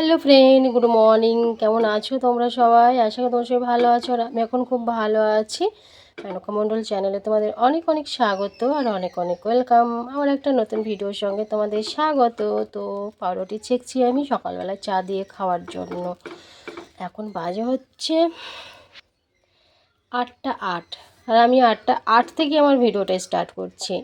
Hello friend, good morning. কেমন আছো তোমরা সবাই? আশা করি তোমরা সবাই ভালো আছো। আর আমি এখন খুব ভালো আছি। মেনকা মণ্ডল চ্যানেলে তোমাদের অনেক অনেক স্বাগত আর অনেক অনেক ওয়েলকাম। আমার একটা নতুন ভিডিওর সঙ্গে তোমাদের স্বাগত। তো পাউরুটি ছেঁকছি আমি সকালবেলা চা দিয়ে খাওয়ার জন্য। এখন বাজে হচ্ছে 8টা 8, আর আমি 8টা 8 থেকে আমার ভিডিওটা স্টার্ট করছি।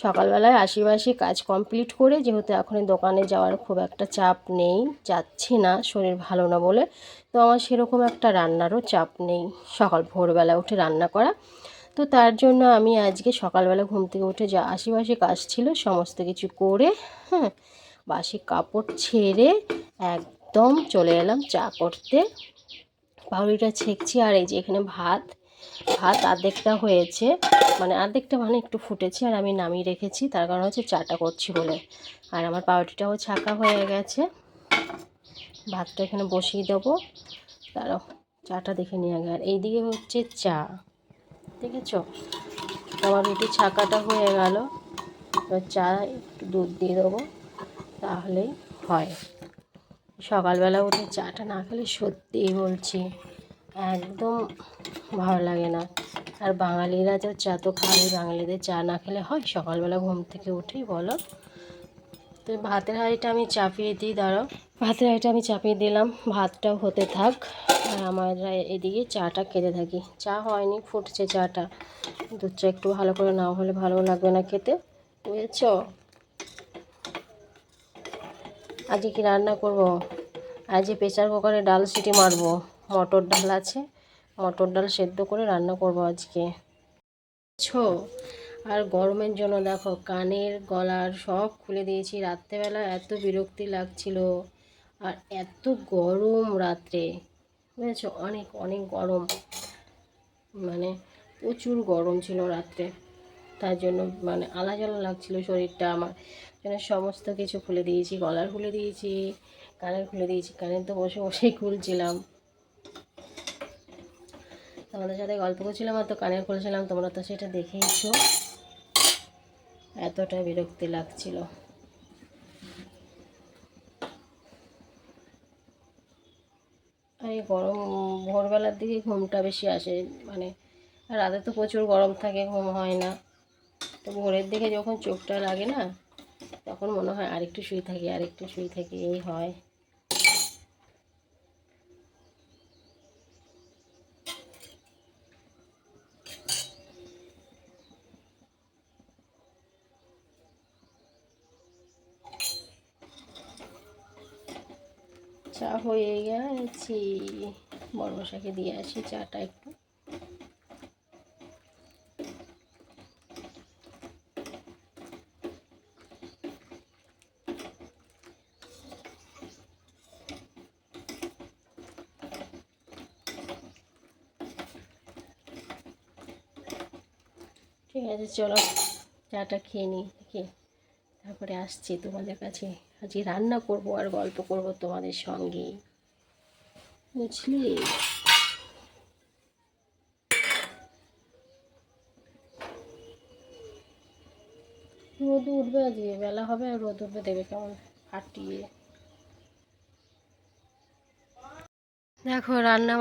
সকালবেলায় আশিবাসি কাজ কমপ্লিট করে, যেহেতু এখন দোকানে যাওয়ার খুব একটা চাপ নেই, যাচ্ছি না শরীর ভালো না বলে, তো আমার সেরকম একটা রান্নারও চাপ নেই সকাল ভোরবেলা উঠে রান্না করা। তো তার জন্য আমি আজকে সকালবেলা ঘুম থেকে উঠে যা আশিবাসি কাজ ছিল সমস্ত কিছু করে, বাসি কাপড় ছেড়ে একদম চলে এলাম চা করতে। পাউরুটিটা ছেঁকছি। আর এই যে এখানে ভাত অর্ধেকটা হয়েছে, মানে অর্ধেকটা মানে একটু ফুটেছে, আর আমি নামিয়ে রেখেছি, তার কারণ হচ্ছে চাটা করছি বলে। আর আমার পাউরুটিটাও ছাকা হয়ে গেছে। ভাতটা এখানে বসিয়ে দেবো, তারাও চাটা দেখে নিয়ে আগে। আর এইদিকে হচ্ছে চা, দেখেছ? আমার রুটি ছাকাটা হয়ে গেল। এবার চা একটু দুধ দিয়ে দেবো, তাহলেই হয়। সকালবেলা উঠে চাটা না খেলে সত্যিই বলছি একদম ভালো লাগে না। আর বাঙালিরা তো চা তো খাবে, বাঙালিদের চা না খেলে হয় সকালবেলা ঘুম থেকে উঠেই, বলো? তো ভাতের হাঁড়িটা আমি চাপিয়ে দিই, দাঁড়াও। ভাতের হাঁড়িটা আমি চাপিয়ে দিলাম, ভাতটাও হতে থাক আর আমরা এদিকে চাটা খেতে থাকি। চা হয়নি, ফুটছে চাটা। দুধ চা একটু ভালো করে না হলে ভালো লাগবে না খেতে, বুঝেছ? আজকে কি রান্না করব? আজকে প্রেসার কুকারে ডাল সিটি মারবো। মটর ডাল আছে, মটর ডাল সেদ্ধ করে রান্না করব আজকে। আর গরমের জন্য দেখো কানের গলার সব খুলে দিয়েছি। রাত্রেবেলা এত বিরক্তি লাগছিল, আর এত গরম রাত্রে, বুঝেছো? অনেক অনেক গরম, মানে প্রচুর গরম ছিল রাত্রে। তার জন্য মানে আলাদা লাগছিল শরীরটা আমার, জন্য সমস্ত কিছু খুলে দিয়েছি। গলার খুলে দিয়েছি, কানের খুলে দিয়েছি। কানের তো বসে বসেই খুলছিলাম, তোমাদের সাথে গল্প করছিলাম, আর তো কানের খুলছিলাম, তোমরা তো সেটা দেখেইছো। এতটা বিরক্তি লাগছিল। আর এই গরম ভোরবেলার দিকে ঘুমটা বেশি আসে, মানে রাতে তো প্রচুর গরম থাকে, ঘুম হয় না। তো ভোরের দিকে যখন চোখটা লাগে না, তখন মনে হয় আরেকটু শুয়ে থাকি, আরেকটু শুয়ে থাকি, এই হয়। চা হয়ে গেছি, বড় মশাইকে দিয়ে আসি চাটা একটু। ঠিক আছে, চলো চাটা খেয়ে নিই, খেয়ে তারপরে আসছি তোমাদের কাছে। আজকে রান্না করব আর গল্প করব তোমাদের সঙ্গে, বুঝলি? রোদ উঠবে, আজকে বেলা হবে আর রোদ উঠবে, দেবে কেমন ফাটিয়ে। দেখো রান্না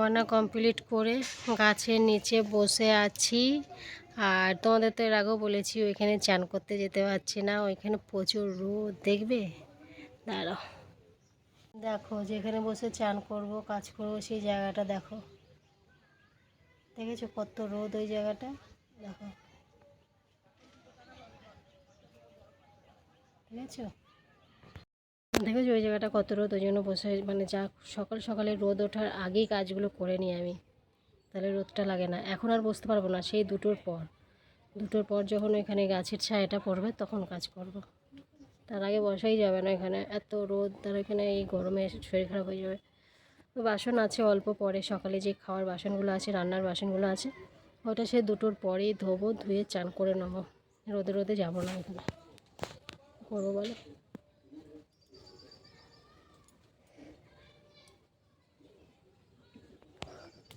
বান্না কমপ্লিট করে গাছের নিচে বসে আছি। আর তোমাদের তো এর আগেও বলেছি ওইখানে চান করতে যেতে পারছি না, ওইখানে প্রচুর রোদ, দেখবে? দাঁড়াও, দেখো যেখানে বসে চান করব, কাজ করব, সেই জায়গাটা দেখো, দেখেছো কত রোদ ওই জায়গাটা? দেখো, দেখেছো? দেখেছো ওই জায়গাটা কত রোদ? ওই জন্য বসে, মানে যা সকাল সকালে রোদ ওঠার আগেই কাজগুলো করে নিই আমি, তাহলে রোদটা লাগে না। এখন আর বসতে পারবো না, সেই দুটোর পর যখন ওইখানে গাছের ছায়াটা পড়বে তখন কাজ করব। তার আগে বসাই যাবে না এখানে, এত রোদ, তার এখানে এই গরমে শরীর খারাপ হয়ে যাবে। তো বাসন আছে অল্প পরে, সকালে যে খাওয়ার বাসনগুলো আছে, রান্নার বাসনগুলো আছে, ওটা সে দুটোর পরেই ধোবো, ধুয়ে চান করে নেবো। রোদে রোদে যাবো না, এখানে করবো বলো?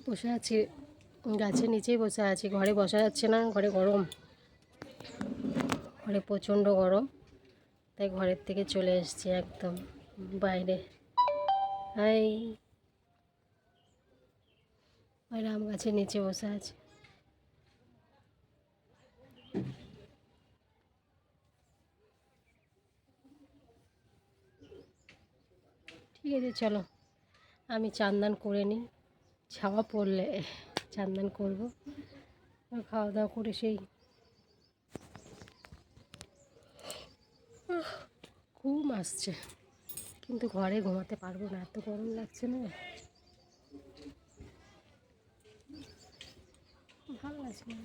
বসে আছি গাছের নিচেই বসে আছি, ঘরে বসা যাচ্ছে না, ঘরে গরম, ঘরে প্রচণ্ড গরম, তাই ঘরের থেকে চলে এসেছি একদম বাইরে এই বাইরে আম গাছের নিচে বসে আছে। ঠিক আছে চলো, আমি চান করে নিই, ছাওয়া পড়লে চান করবো, খাওয়া দাওয়া করে সেই ঘুম আসছে, কিন্তু ঘরে ঘুমাতে পারবো না, এত গরম লাগছে না, ভালো লাগছে না।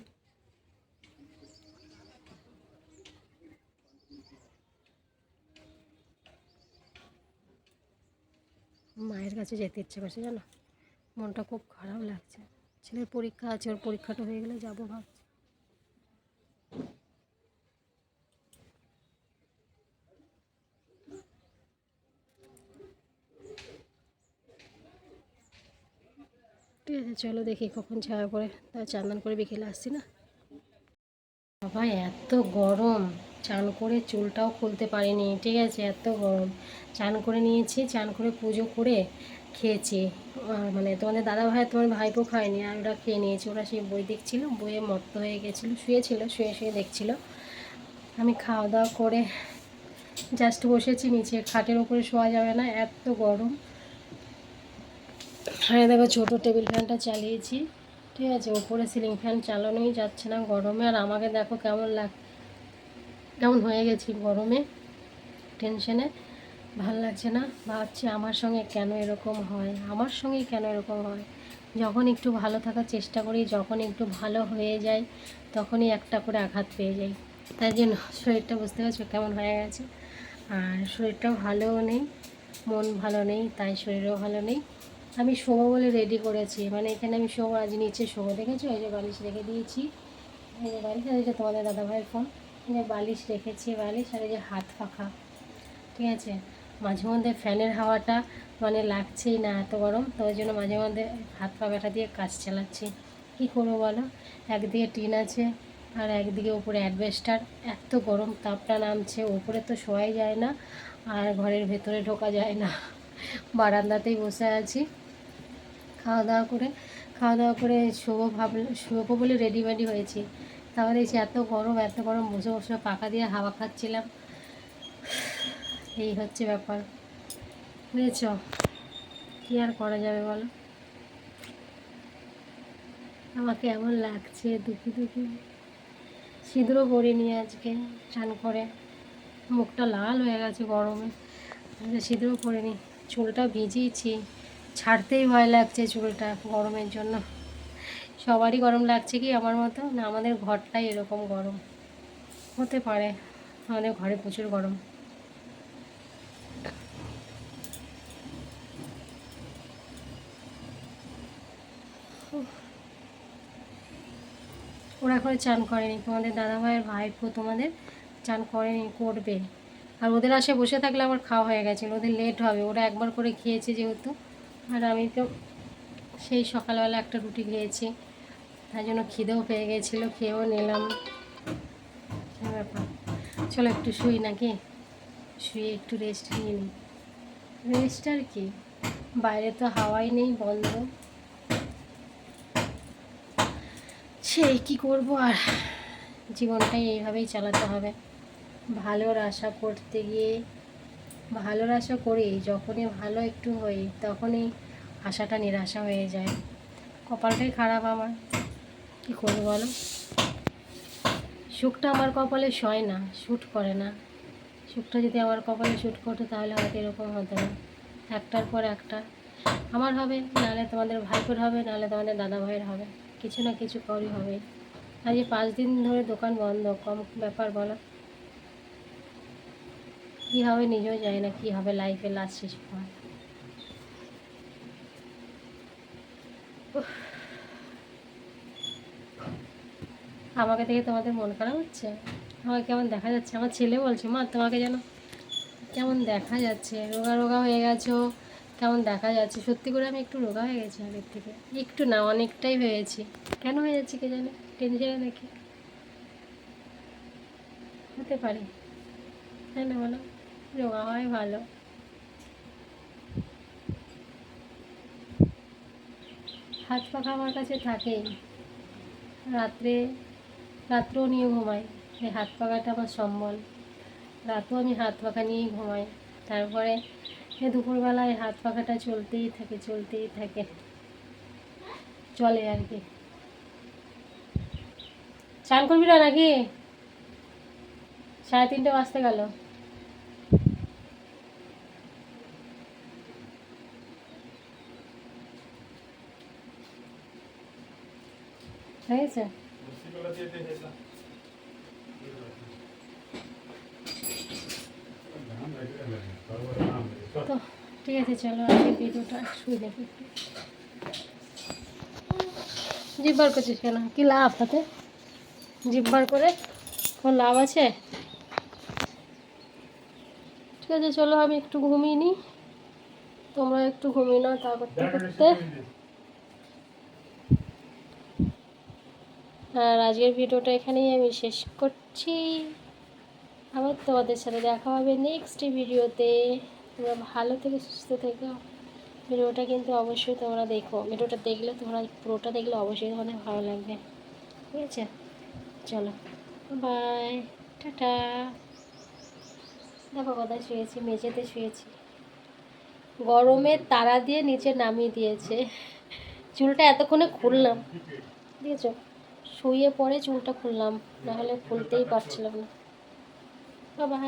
মায়ের কাছে যেতে ইচ্ছে করছে জানো, মনটা খুব খারাপ লাগছে। ছেলের পরীক্ষা আছে, ওর পরীক্ষাটা হয়ে গেলে যাবো ভাবছি। ঠিক আছে চলো, দেখি কখন ছায়া পড়ে, তাহলে চান করে বিকেলে আসছি না। বাবা এত গরম, চান করে চুলটাও খুলতে পারিনি, ঠিক আছে, এত গরম। চান করে নিয়েছি, চান করে পুজো করে খেয়েছি। মানে তোমাদের দাদা ভাই, তোমার ভাইপো খায়নি, আর ওরা খেয়ে নিয়েছে। ওরা সেই বই দেখছিল, বইয়ে মত্ত হয়ে গেছিলো, শুয়েছিল, শুয়ে শুয়ে দেখছিল। আমি খাওয়া দাওয়া করে জাস্ট বসেছি নিচে, খাটের উপরে শোয়া যাবে না, এত গরম। হ্যাঁ দেখো, ছোটো টেবিল ফ্যানটা চালিয়েছি, ঠিক আছে, ওপরে সিলিং ফ্যান চালানোই যাচ্ছে না গরমে। আর আমাকে দেখো কেমন হয়ে গেছি গরমে, টেনশনে, ভাল লাগছে না। ভাবছি আমার সঙ্গে কেন এরকম হয়, আমার সঙ্গেই কেন এরকম হয়। যখন একটু ভালো থাকার চেষ্টা করি, যখন একটু ভালো হয়ে যায়, তখনই একটা করে আঘাত পেয়ে যাই। তাই জন্য শরীরটা, বুঝতে পারছো কেমন হয়ে গেছে। আর শরীরটাও ভালোও নেই, মন ভালো নেই, তাই শরীরও ভালো নেই। আমি শোবো বলে রেডি করেছি, মানে এখানে আমি শোবো, আজ নিচে শোবো, দেখেছো, এই যে বালিশ রেখে দিয়েছি, এই যে বালিশ, আর এই যে তোমাদের দাদাভাইয়ের ফোন, এই যে বালিশ রেখেছি, বালিশ, আর এই যে হাত পাখা, ঠিক আছে। মাঝে মধ্যে ফ্যানের হাওয়াটা মানে লাগছেই না, এত গরম, তো ওই জন্য মাঝে মধ্যে হাত পাখাটা দিয়ে কাজ চালাচ্ছি। কী করবো বলো, একদিকে টিন আছে আর একদিকে উপরে অ্যাডভেস্টার, এত গরম তাপটা নামছে, উপরে তো শোয়াই যায় না, আর ঘরের ভেতরে ঢোকা যায় না, বারান্দাতেই বসে আছি। খাওয়া দাওয়া করে শোবো বলে রেডি হয়েছি, তাহলে এসে এত গরম, এত গরম, বসে বসে পাখা দিয়ে হাওয়া খাচ্ছিলাম। এই হচ্ছে ব্যাপার, বুঝেছ, কী আর করা যাবে বলো। আমাকে এমন লাগছে দুঃখী দুঃখী, সিঁদুরও পরিনি আজকে, চান করে মুখটা লাল হয়ে গেছে গরমে, সিঁদুরও পরিনি, চুলটা ভিজিয়েছি, ছাড়তেই ভয় লাগছে চুলটা গরমের জন্য। সবারই গরম লাগছে কি আমার মতো, না আমাদের ঘরটাই এরকম গরম, হতে পারে আমাদের ঘরে প্রচুর গরম। ওরা এখন চান করেনি, তোমাদের দাদাভাইয়ের ভাইপো তোমাদের চান করেনি, করবে। আর ওদের আসে বসে থাকলে আমার খাওয়া হয়ে গেছিলো, ওদের লেট হবে, ওরা একবার করে খেয়েছে যেহেতু, আর আমি তো সেই সকালবেলা একটা রুটি খেয়েছি, তাই জন্য খিদেও পেয়ে গেছিলো, খেয়েও নিলাম। ব্যাপার, চলো একটু শুই নাকি, শুয়ে একটু রেস্ট নিয়ে নিই। রেস্ট আর কি, বাইরে তো হাওয়াই নেই, বন্ধ, সেই কী করবো আর, জীবনটাই এইভাবেই চালাতে হবে। ভালোর আশা করতে গিয়ে, ভালোর আশা করি, যখনই ভালো একটু হই তখনই আশাটা নিরাশা হয়ে যায়। কপালটাই খারাপ আমার, কী করবো বলো। সুখটা আমার কপালে সয় না, শ্যুট করে না। সুখটা যদি আমার কপালে শ্যুট করতো তাহলে হয়তো এরকম হতো না। একটার পর একটা আমার হবে, নাহলে তোমাদের ভাইপোর হবে, নাহলে তোমাদের দাদা ভাইয়ের হবে, কিছু না কিছু করই হবে। আজ 5 দিন ধরে দোকান বন্ধ, কম ব্যাপার বলো। কী হবে নিজেও জানি না, কী হবে লাইফে লাস্ট শেষ পর। আমাকে দেখে তোমাদের মন খারাপ হচ্ছে, আমাকে কেমন দেখা যাচ্ছে, আমার ছেলে বলছে মা তোমাকে যেন কেমন দেখা যাচ্ছে, রোগা রোগা হয়ে গেছো, কেমন দেখা যাচ্ছে। সত্যি করে আমি একটু রোগা হয়ে গেছি আগের থেকে, একটু না অনেকটাই হয়েছি। কেন হয়ে যাচ্ছে কে জানে, টেনশনে নাকি, হতে পারে, তাই না বলো, রোগা হয় ভালো। হাত পাখা আমার কাছে থাকেই, রাত্রেও নিয়ে ঘুমাই। এই হাত পাখাটা আমার সম্বল, রাতেও আমি হাত পাখা নিয়েই ঘুমাই। তারপরে দুপুরবেলায় হাত পাখাটা চলতেই থাকে, চলে আর কি। স্নান করবি না নাকি? 3:30 বাজতে গেল। হয়েছে তো, ঠিক আছে, চলো আজকে ভিডিওটা শুয়ে দেখি। জিভ বার করছিস কেন? কি লাভ তাতে? জিভ বার করে কোনো লাভ আছে? ঠিক আছে, চলো আমি একটু ঘুমিয়ে নিই, তোমরা একটু ঘুমিয়ে নাও। তা করতে করতে আর আজকের ভিডিওটা এখানেই আমি শেষ করছি। আবার তোমাদের সাথে দেখা হবে নেক্সট ভিডিওতে। তোমরা ভালো থেকে সুস্থ থেকো। ভিডিওটা কিন্তু অবশ্যই তোমরা দেখো, ভিডিওটা দেখলে তোমরা পুরোটা দেখলে অবশ্যই তোমাদের ভালো লাগবে। ঠিক আছে, চলো বাই, টাটা। দেখো কোথায় শুয়েছি, মেঝেতে শুয়েছি, গরমে তারা দিয়ে নিচে নামিয়ে দিয়েছে। চুলটা এতক্ষণে খুললাম, দেখেছো? শুয়ে পরে চুলটা খুললাম, নাহলে খুলতেই পারছিলাম না। বাবা।